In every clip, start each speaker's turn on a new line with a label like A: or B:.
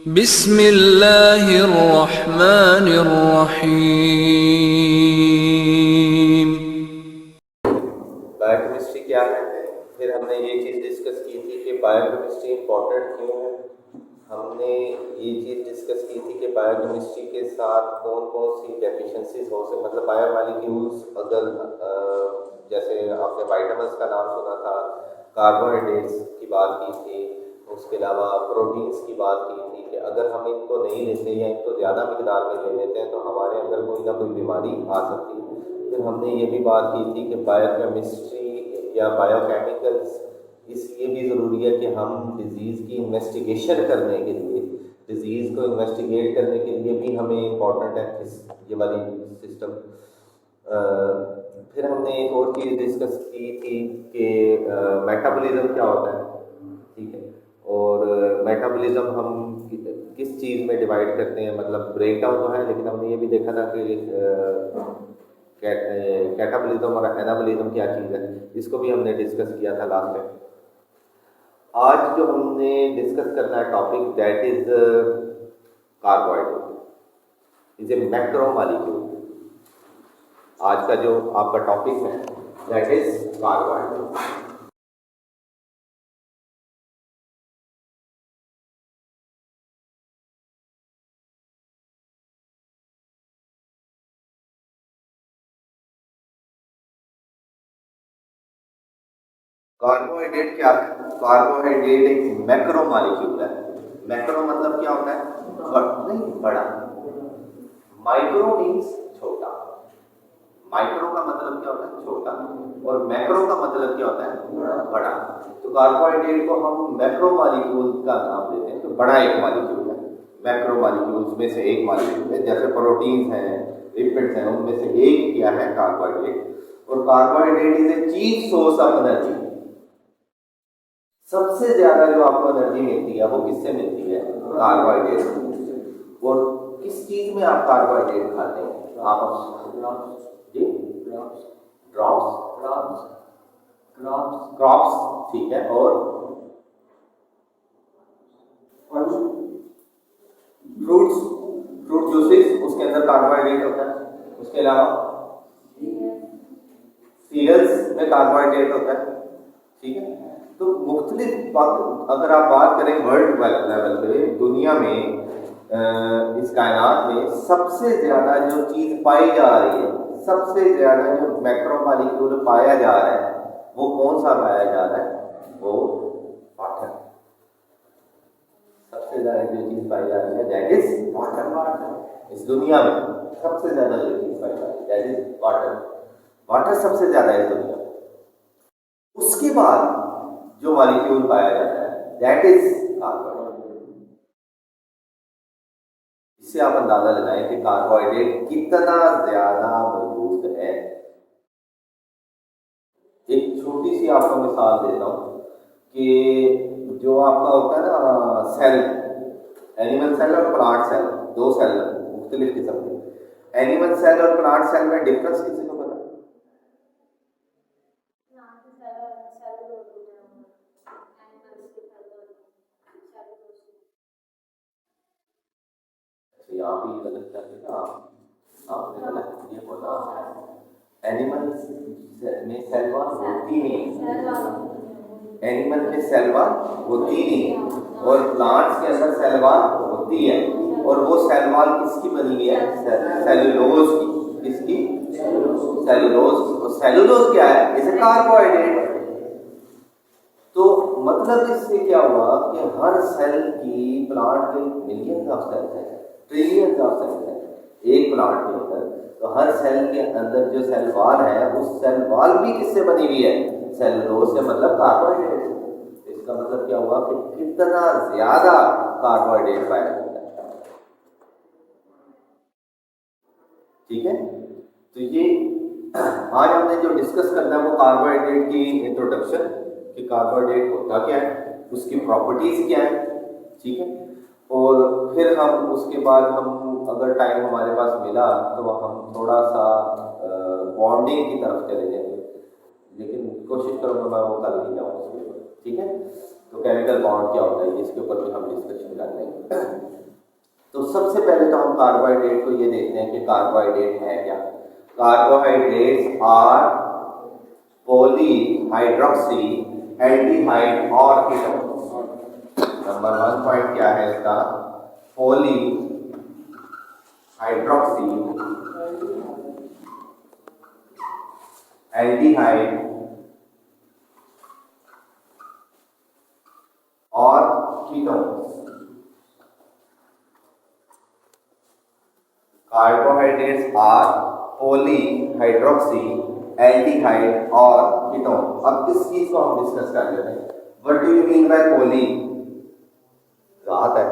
A: बिस्मिल्लाहिर्रहमानिर्रहीम।
B: बायोकेमिस्ट्री क्या है। फिर हमने ये चीज़ डिस्कस की थी कि बायोकेमिस्ट्री इम्पोर्टेंट क्यों है। हमने ये चीज़ डिस्कस की थी कि बायोकेमिस्ट्री के साथ कौन कौन सी डेफिशिएंसीज हो सकती, मतलब बायोमॉलिक्यूल्स अगर जैसे आपने वाइटामिन्स का नाम सुना था, कार्बोहाइड्रेट्स की बात की थी, उसके अलावा प्रोटीन्स की बात की थी कि अगर हम इनको नहीं लेते या इनको ज़्यादा मिकदार में ले लेते हैं तो हमारे अंदर कोई ना कोई बीमारी आ सकती है। फिर हमने ये भी बात की थी कि बायोकेमिस्ट्री या बायोकेमिकल्स इसलिए भी ज़रूरी है कि हम डिज़ीज़ की इन्वेस्टिगेशन करने के लिए, डिज़ीज़ को इन्वेस्टिगेट करने के लिए भी हमें इम्पॉर्टेंट है ये वाली सिस्टम। फिर हमने एक और चीज़ डिस्कस की थी कि मेटाबॉलिज्म क्या होता है, ठीक है। और मेटाबॉलिज्म हम किस चीज़ में डिवाइड करते हैं, मतलब ब्रेक डाउन तो है, लेकिन हमने ये भी देखा था कि कैटाबॉलिज्म और एनाबॉलिज्म क्या चीज़ है, इसको भी हमने डिस्कस किया था लास्ट में। आज जो हमने डिस्कस करना है topic, that is carbohydrate is a macro molecule. आज का जो आपका टॉपिक है दैट इज कार्बोहाइड्रेट। कार्बोहाइड्रेट क्या है? कार्बोहाइड्रेट एक मैक्रो मॉलिक्यूल है। मैक्रो मतलब क्या होता है? नहीं, बड़ा। माइक्रो मीन्स छोटा। माइक्रो का मतलब क्या होता है? छोटा। और मैक्रो का मतलब क्या होता है? बड़ा। तो कार्बोहाइड्रेट को हम मैक्रो मॉलिक्यूल का नाम देते हैं, तो बड़ा एक मॉलिक्यूल है। मैक्रो मॉलिक्यूल्स में से एक मॉलिक्यूल है, जैसे प्रोटीन्स हैं, लिपिड्स हैं, उनमें से एक क्या है? कार्बोहाइड्रेट। और carbohydrate is a chief source of energy. सबसे ज्यादा जो आपको एनर्जी मिलती है वो किससे मिलती है? कार्बोहाइड्रेट। और किस चीज में आप कार्बोहाइड्रेट खाते हैं? आप जी, ड्रॉप्स, क्रॉप्स, ठीक है। और फ्रूट्स, फ्रूट जूसेस, उसके अंदर कार्बोहाइड्रेट होता है। उसके अलावा सीरियल्स में कार्बोहाइड्रेट होता है, ठीक है। तो मुख्तलिफ बात, अगर आप बात करें वर्ल्ड लेवल पे, दुनिया में इस कायनात में सबसे ज़्यादा जो चीज़ पाई जा रही है, सबसे ज़्यादा जो मैक्रो मॉलिक्यूल पाया जा रहा है, वो कौन सा पाया जा रहा है? वो वाटर। सबसे ज़्यादा जो चीज़ पाई जा रही है दैट इज वाटर। इस दुनिया में सबसे ज़्यादा जो चीज़ पाई जा रही है दैट इज वाटर। वाटर सबसे ज़्यादा है दुनिया में। उसके बाद जो मॉलिक्यूल पाया जाता है दैट इज कार्बोहाइड्रेट। इससे आप अंदाजा लगाएं कि कार्बोहाइड्रेट कितना ज्यादा मौजूद है। एक छोटी सी आपको मिसाल देता हूं कि जो आपका होता है ना सेल, एनिमल सेल और प्लांट सेल, दो सेल मुख्तलिफ किस्म के। एनिमल सेल और प्लांट सेल में डिफरेंस किसी को पता? यहाँ भी गलत कर देगा आपने, गलत ये बोला। एनिमल्स में सेलवार होती नहीं, एनिमल में सेलवार होती नहीं, और प्लांट्स के अंदर सेलवार होती है। और वो सेलवार किसकी बनी हुई है? सेलुलोज की। किसकी? सेलुलोज की। और सेलुलोज क्या है? इसे कार्बोहाइड्रेट। तो मतलब इससे क्या हुआ कि हर सेल की, प्लांट के मिलियंस ऑफ सेल्स हैं, ट्रिलियंस ऑफ सेल्स हैं एक प्लांट के अंदर। तो हर सेल के अंदर जो सेल वॉल है, उस सेल वॉल भी किससे बनी हुई है? सेलुलोज से, मतलब कार्बोहाइड्रेट। इसका मतलब क्या हुआ कि कितना ज्यादा कार्बोहाइड्रेट पाया जाता है, ठीक है। तो ये आज हमने जो डिस्कस करना है वो कार्बोहाइड्रेट की इंट्रोडक्शन, कि कार्बोहाइड्रेट होता क्या है, उसकी प्रॉपर्टीज क्या है, ठीक है। और फिर हम उसके बाद हम, अगर टाइम हमारे पास मिला तो हम थोड़ा सा बॉन्डिंग की तरफ चले जाएंगे, लेकिन कोशिश करूँगा मैं वो कल ही जाऊँ उसके ऊपर, ठीक है। तो केमिकल बॉन्ड क्या होता है इसके ऊपर भी हम डिस्कशन कर लेंगे। सबसे पहले तो हम कार्बोहाइड्रेट को ये देखते हैं कि कार्बोहाइड्रेट है क्या। कार्बोहाइड्रेट्स आर पॉलीहाइड्रोक्सी एल्डिहाइड और कीटोन। नंबर 1 पॉइंट क्या है इसका, पॉली हाइड्रोक्सी एल्डिहाइड और ketone. Carbohydrates are polyhydroxy aldehyde और कीटोन। अब इस चीज को हम डिस्कस कर लेते हैं। What do you mean by poly? रात है,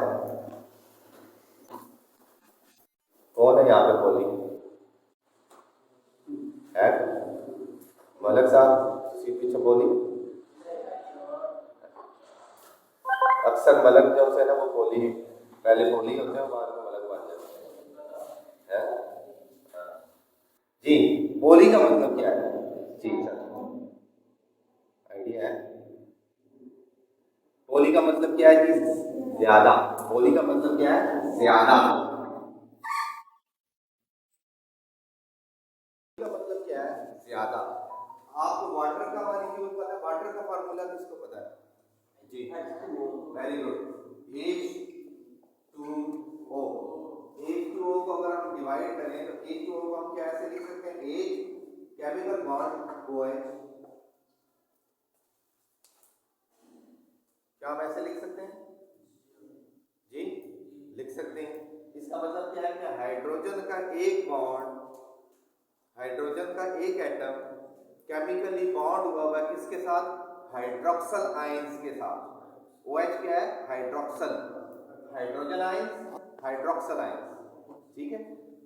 B: कौन है यहाँ पे पॉली है? मलक साहब सीट पीछे पॉली। अक्सर मलक जो है ना वो पॉली, पहले पॉली होते हैं बाद में मलक बन जाते हैं। हाँ। जी, पॉली का मतलब क्या है? जी सर, आइडिया है? पॉली का मतलब क्या है जी? ज्यादा। पॉली का मतलब क्या है? ज्यादा। का मतलब क्या है? ज्यादा। आपको वाटर का मॉलिक्यूल पता है? वाटर का फार्मूला किसको पता है? जी, वेरी गुड। H2O। H2O को अगर हम डिवाइड करें तो H2O को हम कैसे लिख सकते हैं? H chemical bond OH। क्या हम ऐसे लिख सकते हैं? जी लिख सकते हैं। इसका मतलब क्या है कि हाइड्रोजन का एक बॉन्ड, हाइड्रोजन का एक एटम केमिकली बॉन्ड हुआ है किसके साथ? हाइड्रोक्सल आयंस के साथ। OH क्या है? Hydroxyl, hydrogen ions, hydroxyl ions. ठीक है,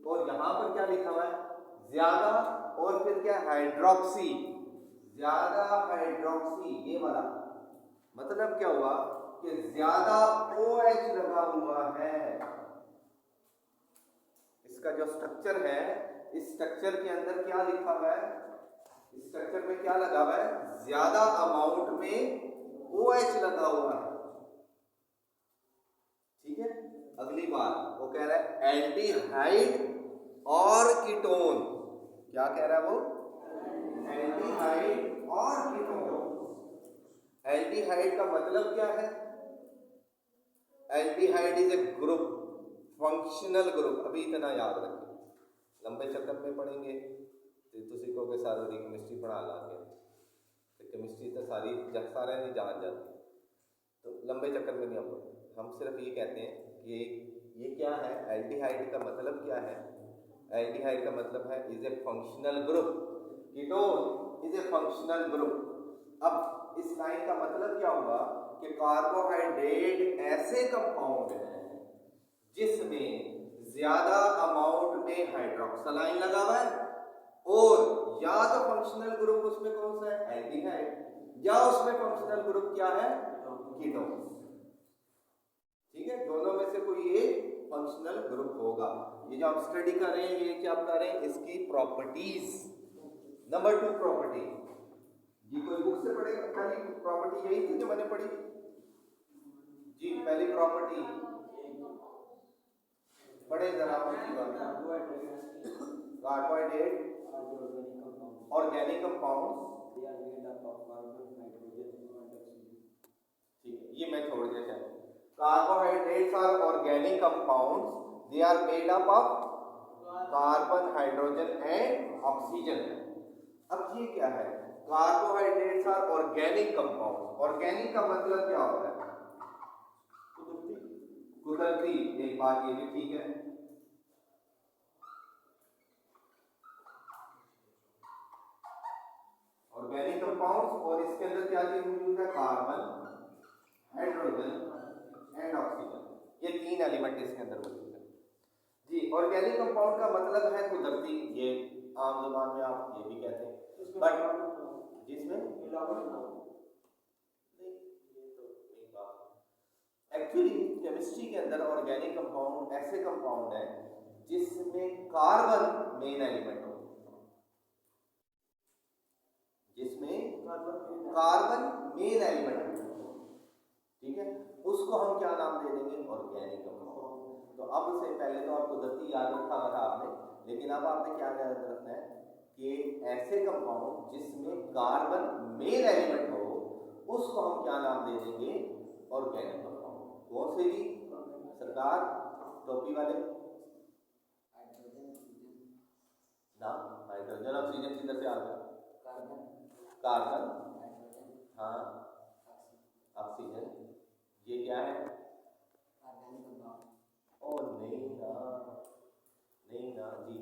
B: और यहां पर क्या लिखा हुआ है? ज्यादा, और फिर क्या? हाइड्रोक्सी, ज्यादा हाइड्रोक्सी, ये वाला। मतलब क्या हुआ कि ज्यादा OH लगा हुआ है। इसका जो स्ट्रक्चर है, इस स्ट्रक्चर के अंदर क्या लिखा हुआ है? इस स्ट्रक्चर में क्या लगा हुआ है? ज्यादा अमाउंट में OH लगा हुआ है। ठीक है, अगली बात वो कह रहा है एल्डिहाइड और कीटोन। क्या कह रहा है वो? एल्डिहाइड और कीटोन। एल्डिहाइड का मतलब क्या है? Aldehyde is a group, functional group. अभी इतना याद रखिए, लंबे चक्कर में पढ़ेंगे तो तुसी को सारी केमिस्ट्री पढ़ा लागे तो केमिस्ट्री तो सारी सारे नहीं जान जाती, तो लंबे चक्कर में नहीं हम सिर्फ ये कहते हैं कि ये क्या है? एल्डिहाइड का मतलब क्या है? एल्डिहाइड का मतलब है is a functional group, ketone is a functional group. अब इस लाइन का मतलब क्या हुआ कि कार्बोहाइड्रेट ऐसे कंपाउंड है जिसमें ज्यादा अमाउंट में हाइड्रोक्सल आयन लगा हुआ है, और या तो फंक्शनल ग्रुप उसमें कौन सा है? एल्डिहाइड, या उसमें फंक्शनल ग्रुप क्या है? कीटोन। ठीक है, दोनों में से कोई एक फंक्शनल ग्रुप होगा। ये जो आप स्टडी कर रहे हैं, ये क्या आप कर रहे हैं? इसकी प्रॉपर्टीज। नंबर 2 प्रॉपर्टी, ये कोई बुक से पढ़ेगा? पहली प्रॉपर्टी यही थी जो मैंने पढ़ी जी। पहली प्रॉपर्टी पढ़े जरा, कार्बोहाइड्रेट ऑर्गेनिक कंपाउंड। ठीक है, ये मैं छोड़ दिया। Carbohydrates are organic compounds, they are made up of carbon, hydrogen and oxygen. अब ये क्या है? Carbohydrates are organic compound. Organic का मतलब क्या होता है? कुदरती। एक बात ये भी ठीक है, ऑर्गेनिक कंपाउंड्स, और इसके अंदर क्या चीज मौजूद है? Carbon, hydrogen and oxygen. ये 3 एलिमेंट इसके अंदर मौजूद है जी। ऑर्गेनिक कंपाउंड का मतलब है कुदरती, ये आम जुबान में आप ये भी कहते हैं, बट जिसमें एक्चुअली केमिस्ट्री के अंदर ऑर्गेनिक कंपाउंड ऐसे कंपाउंड है जिसमें कार्बन मेन एलिमेंट हो, जिसमें कार्बन मेन एलिमेंट, ठीक है, उसको हम क्या नाम दे देंगे? Organic compound. तो अब से पहले तो आप कुदरती याद रखा हुआ था आपने, लेकिन अब आपने क्या याद रखना है कि ऐसे कंपाउंड जिसमें कार्बन मेन एलिमेंट हो उसको हम क्या नाम दे देंगे, ऑर्गेनिक कंपाउंड। कौन से जी सरकार, टोपी वाले? ना, हाइड्रोजन ऑक्सीजन किधर से आ गया? कार्बन, हाँ, ऑक्सीजन, ये क्या है? ओ नहीं ना, नहीं ना जी।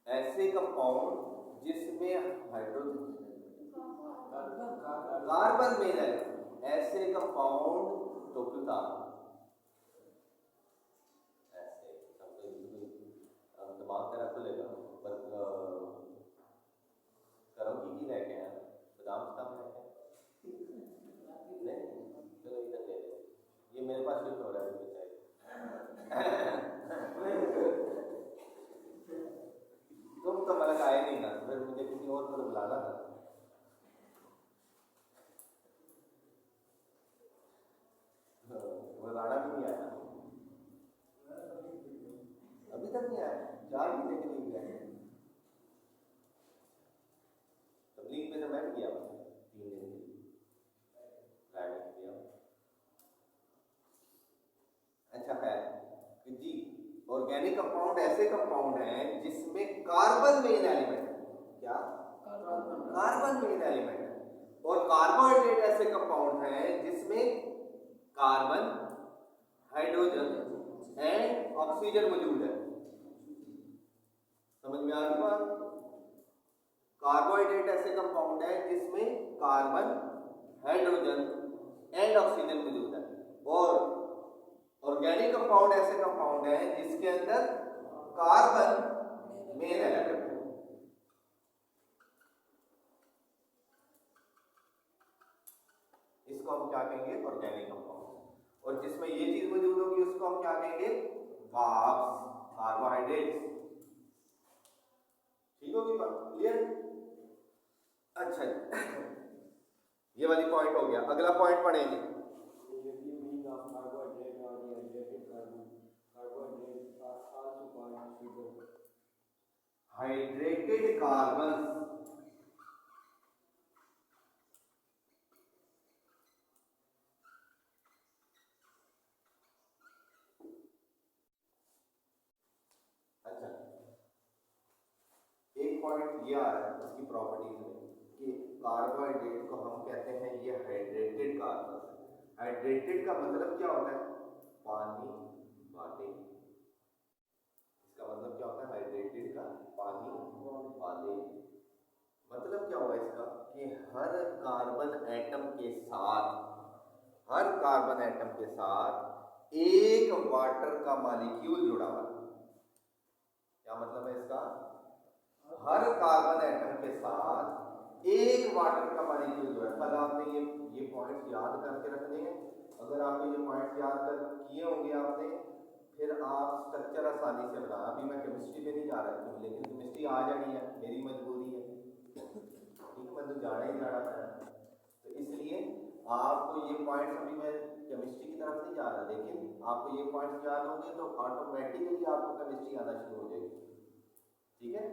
B: ऐसे कंपाउंड जिसमें हाइड्रोजन कार्बन मेन है, ऐसे कंपाउंड टोक्यूता। ऐसे दिमाग तेरा खुलेगा, पर करो की लेके आया, बादाम खत्म लेके नहीं, चलो इधर ले ले, ये मेरे पास शिफ्ट हो रहा है तुम तो मतलब आए नहीं ना, फिर मुझे किसी और को बुलाना था। वो राणा भी नहीं आया, अभी तक नहीं आया, 4 महीने के लिए गए। तबलीग पे तो मैं भी गया 3 दिन के लिए ड्राइविंग किया। अच्छा खैर जी, ऑर्गेनिक कंपाउंड ऐसे कंपाउंड हैं जिसमें कार्बन मेन एलिमेंट है। क्या? कार्बन मेन एलिमेंट है। और कार्बोहाइड्रेट ऐसे कंपाउंड हैं जिसमें कार्बन, हाइड्रोजन एंड ऑक्सीजन मौजूद है। समझ में आ गई बात? कार्बोहाइड्रेट ऐसे कंपाउंड है जिसमें कार्बन, हाइड्रोजन एंड ऑक्सीजन मौजूद है। और ऑर्गेनिक कंपाउंड ऐसे कंपाउंड है जिसके अंदर कार्बन मेन एलिमेंट है। इसको हम क्या कहेंगे? Organic compound. और जिसमें ये चीज मौजूद होगी उसको हम क्या कहेंगे? Carbs, carbohydrates. ठीक होगी बात? क्लियर? अच्छा ये वाली पॉइंट हो गया। अगला पॉइंट पढ़ेंगे। हाइड्रेटेड कार्बन, अच्छा एक पॉइंट ये आ रहा है उसकी प्रॉपर्टीज में कि कार्बोहाइड्रेट को हम कहते हैं ये हाइड्रेटेड कार्बन। हाइड्रेटेड का मतलब क्या होता है? पानी वाले। इसका मतलब क्या होता है हाइड्रेटेड का? पानी वाले। मतलब क्या हुआ इसका कि हर कार्बन एटम के साथ, हर कार्बन एटम के साथ एक वाटर का मॉलिक्यूल जुड़ा हुआ है। क्या मतलब है इसका? हर कार्बन एटम के साथ एक वाटर का मॉलिक्यूल जुड़ा है। कल आपने ये पॉइंट्स याद करके रखने हैं। अगर आपने ये पॉइंट्स याद कर किए होंगे आपने, फिर आप स्ट्रक्चर आसानी से बना। अभी मैं केमिस्ट्री पे नहीं जा रहा हूँ, लेकिन केमिस्ट्री आ जानी है, मेरी मजबूरी है, ठीक है, मैं तो जाना ही जाना है। तो इसलिए आपको ये पॉइंट्स, अभी मैं केमिस्ट्री की तरफ नहीं जा रहा, लेकिन आपको ये पॉइंट्स याद होंगे तो ऑटोमेटिकली आपको केमिस्ट्री आना शुरू हो जाएगी। ठीक है?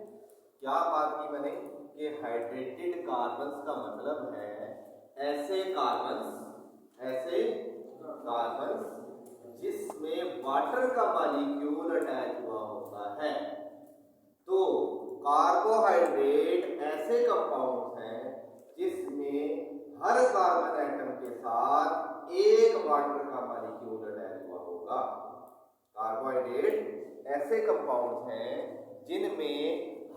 B: क्या बात की मैंने कि हाइड्रेटेड कार्बन्स का मतलब है ऐसे कार्बन्स जिसमें वाटर का मॉलिक्यूल अटैच हुआ होता है। तो कार्बोहाइड्रेट ऐसे कंपाउंड हैं जिसमें हर कार्बन एटम के साथ एक वाटर का मॉलिक्यूल अटैच हुआ होगा। कार्बोहाइड्रेट ऐसे कंपाउंड हैं जिनमें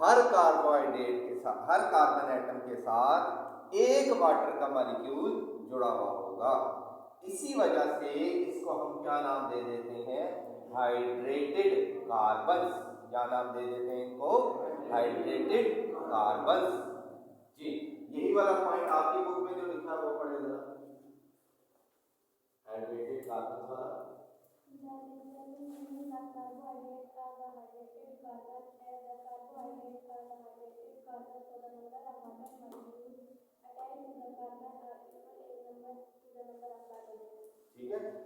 B: हर कार्बोहाइड्रेट के साथ, हर कार्बन एटम के साथ एक वाटर का मॉलिक्यूल जुड़ा हुआ होगा। इसी वजह से इसको हम क्या नाम दे देते हैं? Hydrated carbons. क्या नाम दे देते हैं इनको? Hydrated carbons. जी, यही वाला पॉइंट आपकी बुक में जो लिखा है वो पढ़े जरा। हाइड्रेटेड कार्बन्स वाला।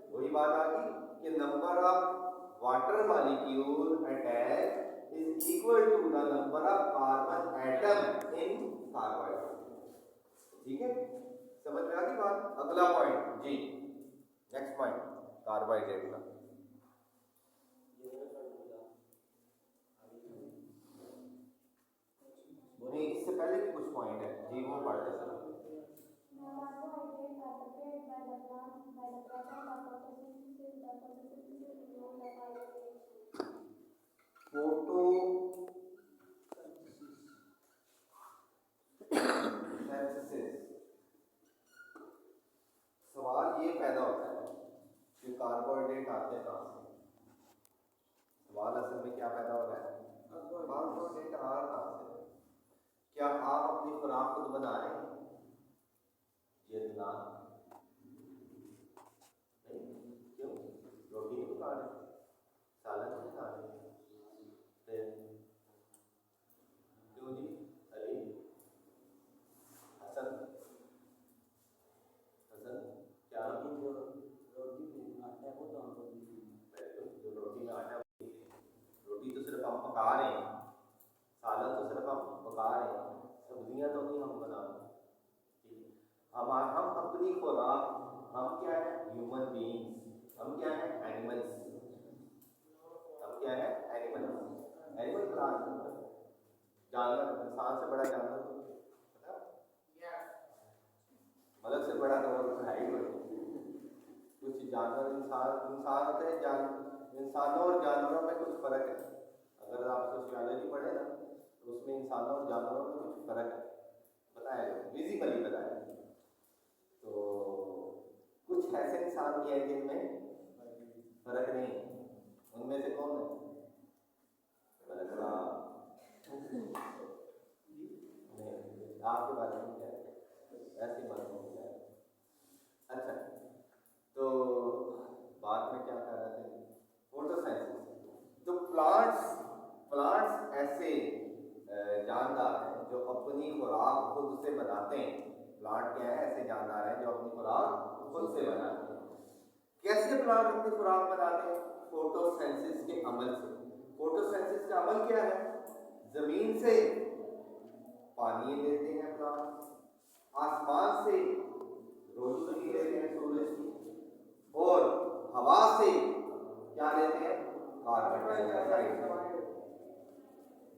B: वही बात आ गई कि number of water molecule attach is equal to the number of carbon atom in carbohydrate. ठीक है, समझ में आ गई बात। अगला पॉइंट जी, नेक्स्ट पॉइंट कार्बोहाइड्रेट का। नहीं, इससे पहले भी कुछ पॉइंट है जी, वो पढ़ते हैं। सवाल ये पैदा होता है कि कार्बोहाइड्रेट आते हैं कहाँ से। सवाल असल में क्या पैदा हो रहा है, कार्बोहाइड्रेट आ कहाँ से। क्या आप अपनी खुराक खुद बना रहे हैं? ये ना नहीं, क्यों? रोटी नहीं बना रहे, सालन नहीं बना रहे, क्यों जी? अली हसन हसन क्या जो रोटी में आटा है वो तो हमको जो रोटी में आटा, रोटी तो सिर्फ हम पका रहे हैं, सालन तो सिर्फ हम पका रहे हैं, सब्जियां तो नहीं हम बना रहे। हम अपनी खुराक, हम क्या है, ह्यूमन बीइंग्स, हम क्या है, एनिमल्स, हम क्या है, एनिमल्स। एनिमल क्लास जानवर, इंसान से बड़ा जानवर पता, मतलब से बड़ा तो और है ही बड़ी। कुछ जानवर इंसान होते हैं, इंसानों और जानवरों में कुछ फर्क है। अगर आप सोशियोलॉजी पढ़े ना तो उसमें इंसानों और जानवरों में कुछ फर्क है, बताया विजिबली बताया। तो कुछ ऐसे इंसान भी हैं जिनमें फर्क नहीं है, उनमें से कौन है? नहीं, आपके बारे में क्या है, ऐसी बात नहीं है। अच्छा, तो बात में क्या कर रहे थे, फोटोसिंथेसिस। तो प्लांट्स ऐसे जानदार हैं जो अपनी खुराक खुद से बनाते हैं। प्लांट क्या है, ऐसे जानदार हैं जो अपनी खुराक खुद से बनाते हैं। कैसे प्लांट अपनी खुराक बनाते हैं? फोटोसिंथेसिस के अमल से। फोटोसिंथेसिस का अमल क्या है? जमीन से पानी लेते हैं प्लांट, आसमान से रोशनी लेते हैं सूरज की, और हवा से क्या लेते हैं, कार्बन डाइऑक्साइड।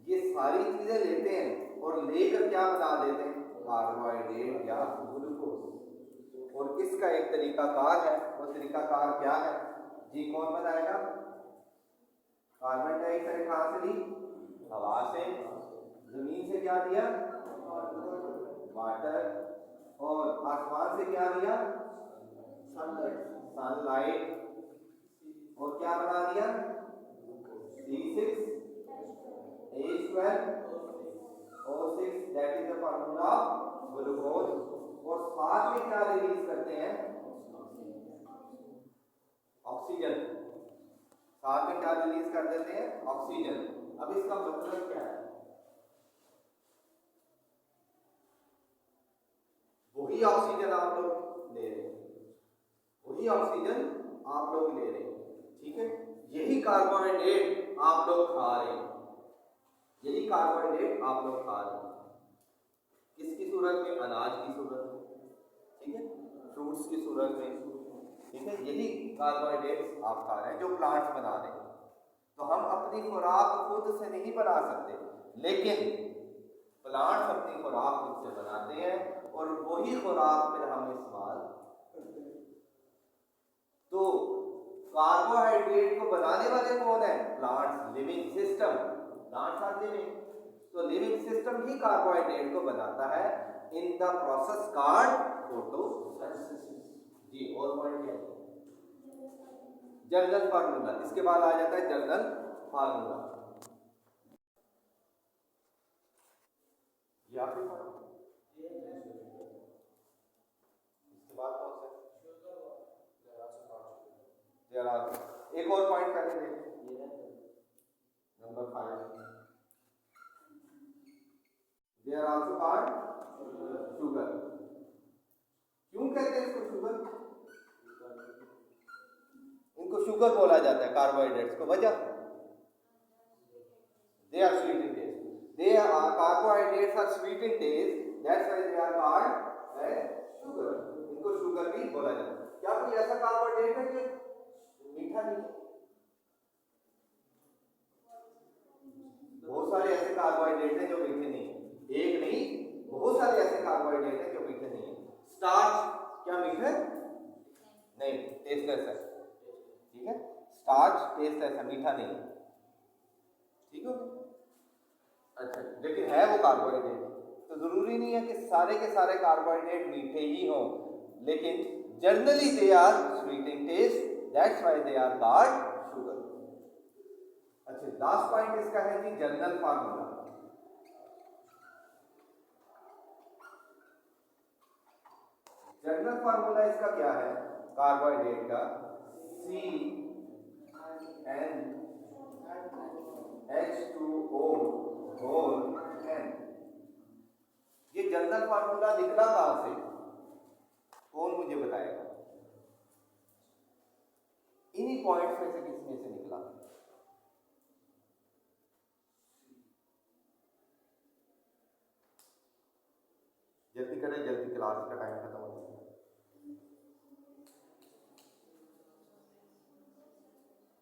B: ये सारी चीजें लेते हैं और लेकर क्या बना देते हैं, कार्बोहाइड्रेट या ग्लूकोज। और इसका एक तरीकाकार है, वो तरीकाकार क्या है जी, कौन बताएगा? कार्बन डाइऑक्साइड कहाँ से ली? हवा से। जमीन से क्या दिया? वाटर। और आसमान से क्या दिया? सनलाइट। और क्या बना दिया? C6H12O6, that is the formula of glucose. और साथ में क्या रिलीज करते हैं? ऑक्सीजन। साथ में क्या रिलीज कर देते हैं? ऑक्सीजन। अब इसका मतलब क्या है? वही ऑक्सीजन आप लोग ले रहे हैं, वही ऑक्सीजन आप लोग ले रहे हैं, ठीक है। यही कार्बोहाइड्रेट आप लोग खा रहे हैं, यही कार्बोहाइड्रेट आप लोग खा रहे हैं। किसकी सूरत में? अनाज की सूरत में, ठीक है, फ्रूट्स की सूरत में, ठीक है। यही कार्बोहाइड्रेट्स आप खा रहे हैं जो प्लांट्स बना रहे हैं। तो हम अपनी खुराक खुद से नहीं बना सकते, लेकिन प्लांट्स अपनी खुराक खुद से बनाते हैं और वही खुराक फिर हम इस्तेमाल करते हैं। तो कार्बोहाइड्रेट को बनाने वाले कौन है? Plants, living system. Plants are living, तो लिविंग सिस्टम ही कार्बोहाइड्रेट को बनाता है in the process called photosynthesis. जी, और पॉइंट क्या है? जनरल फार्मूला, इसके बाद आ जाता है जनरल फार्मूला। ये आपके इसके बाद कौन सा? एक और पॉइंट पहले देखिए, number 5, they are also called sugar. क्यों कहते हैं इसको शुगर? शुगर बोला जाता है कार्बोहाइड्रेट्स को? वजह they are sweet in taste, they are carbohydrates are sweet in taste, that's why they are called as sugar, इनको शुगर भी बोला जाता है। क्या कोई ऐसा कार्बोहाइड्रेट है जो मीठा नहीं है? बहुत सारे ऐसे कार्बोहाइड्रेट हैं जो मीठे नहीं है, एक नहीं बहुत सारे ऐसे कार्बोहाइड्रेट हैं जो मीठे नहीं है। स्टार्च क्या मीठा है? नहीं, टेस्टलेस है, ठीक है, स्टार्च टेस्टलेस है, मीठा नहीं है, ठीक है। अच्छा, लेकिन है वो कार्बोहाइड्रेट, तो जरूरी नहीं है कि सारे के सारे कार्बोहाइड्रेट मीठे ही हों, लेकिन generally they are sweet in taste, that's why they are called sugar. अच्छा, लास्ट पॉइंट इसका है कि जनरल फार्मूला। जनरल फार्मूला इसका क्या है कार्बोहाइड्रेट का? CnH2O whole n। ये जनरल फार्मूला निकला कहां से? कौन मुझे बताएगा? इन्हीं पॉइंट्स में से किसमें से निकला? जल्दी करें, जल्दी, क्लास का टाइम खत्म हो जाएगा।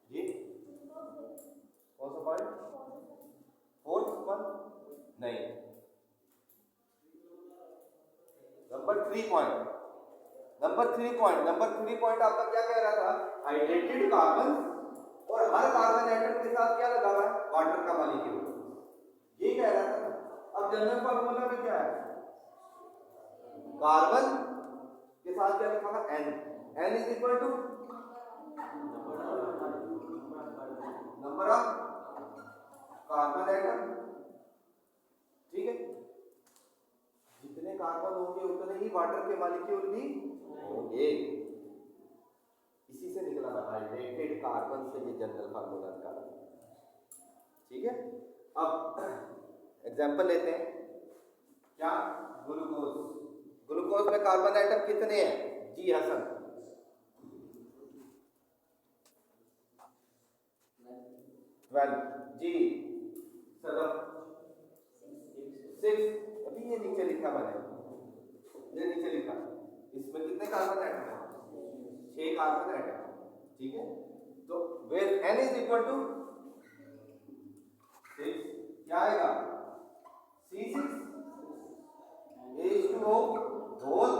B: जी कौन सा पॉइंट? फोर्थ वन नहीं, नंबर 3 पॉइंट। नंबर 3 पॉइंट आपका क्या कह रहा था? हाइड्रेटेड कार्बन और हर कार्बन एटम के साथ क्या लगा हुआ है? वाटर का मॉलिक्यूल, ये कह रहा था। अब जनरल फार्मूला में क्या है? कार्बन के साथ क्या लिखा है? n is equal to number of carbon atom, ठीक है। जितने कार्बन होंगे उतने ही वाटर के मॉलिक्यूल भी होंगे। इसी से निकला था हाइड्रेटेड कार्बन से ये जनरल फार्मूला निकाला, ठीक है। अब एग्जांपल लेते हैं, क्या? ग्लूकोज। ग्लूकोज में कार्बन एटम कितने हैं? जी हसन, 12। जी सदम, 6। अभी ये नीचे लिखा मैंने, ये नीचे लिखा, इसमें कितने कार्बन एटम है? 6 कार्बन एटम, ठीक है। तो where n is equal to 6, क्या आएगा? C6H2O whole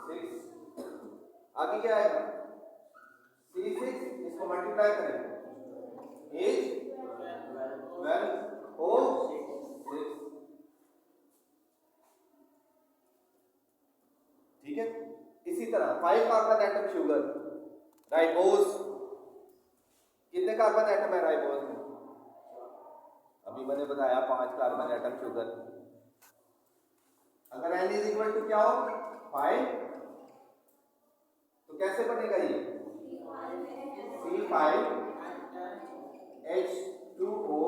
B: 6। आगे क्या आएगा? C6, इसको मल्टीप्लाई करें, H12O6, ठीक है। इसी तरह 5 कार्बन एटम शुगर, राइबोज, कितने कार्बन एटम है राइबोज में? अभी मैंने बताया 5 कार्बन एटम शुगर। अगर n इज इक्वल टू क्या हो? 5, तो कैसे बनेगा ये? C5H2O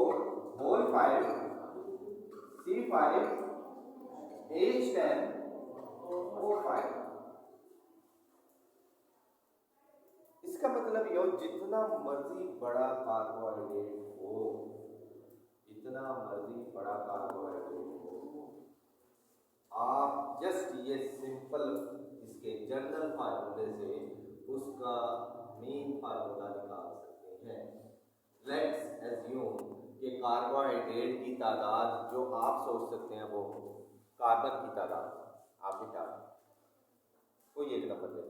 B: whole 5, C5H10O5। इसका मतलब ये, जितना मर्जी बड़ा कार्बोहाइड्रेट हो, जितना मर्जी बड़ा कार्बोहाइड्रेट हो, आप जस्ट ये सिंपल इसके जनरल फार्मूले से उसका मेन फार्मूला निकाल सकते हैं। लेट्स एज्यूम कि कार्बोहाइड्रेट की तादाद जो आप सोच सकते हैं वो कार्बन की तादाद, आप क्या कोई एक नंबर ले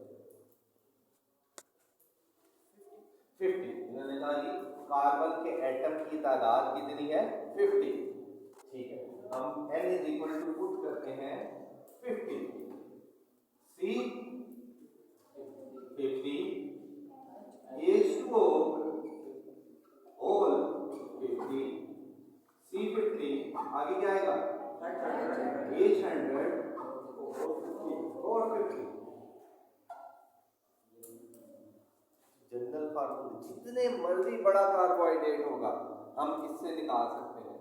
B: 50। मैंने कहा कि कार्बन के एटम की तादाद कितनी है? 50, ठीक है। हम n is equal to put करते हैं 50, C50 H2O होल 50, C50 आगे क्या आएगा? H100 और 50। जनरल फार्मूला, जितने मर्जी बड़ा कार्बोहाइड्रेट होगा हम इससे निकाल सकते हैं,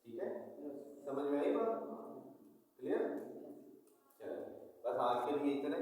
B: ठीक है। समझ में आई बात? क्लियर? चलो, बस आज के लिए इतना।